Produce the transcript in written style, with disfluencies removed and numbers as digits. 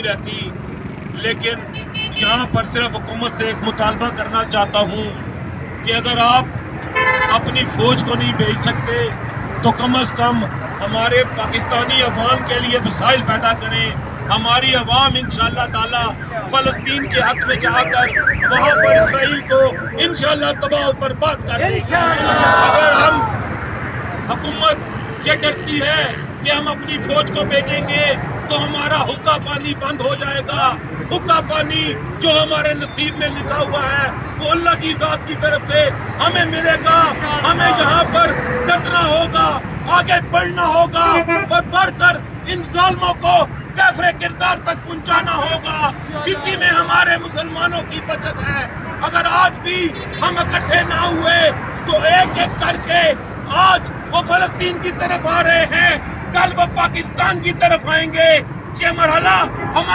रहती, लेकिन यहाँ पर सिर्फ हुकूमत से एक मुतालबा करना चाहता हूँ कि अगर आप अपनी फौज को नहीं भेज सकते तो कम अज़ कम हमारे पाकिस्तानी अवाम के लिए वसाइल पैदा करें। हमारी अवाम इंशाअल्लाह ताला फ़लस्तीन के हक़ में जाकर वहाँ पर इसराइल को इंशाअल्लाह तबाह और बर्बाद कर देगी। अगर हम हुकूमत ये डरती है कि हम अपनी फौज को भेजेंगे तो हमारा हुक्का पानी बंद हो जाएगा। हुक्का पानी जो हमारे नसीब में लिखा हुआ है वो अल्लाह की ज़ात की तरफ से हमें मिलेगा। हमें यहाँ पर डटना होगा, आगे बढ़ना होगा और बढ़कर इन ज़ालिमों को काफ़िर किरदार तक पहुँचाना होगा। इसी में हमारे मुसलमानों की बचत है। अगर आज भी हम इकट्ठे ना हुए तो एक एक करके आज वो फ़लस्तीन की तरफ आ रहे हैं, कल वो पाकिस्तान की तरफ आएंगे। ये मरहला हमारे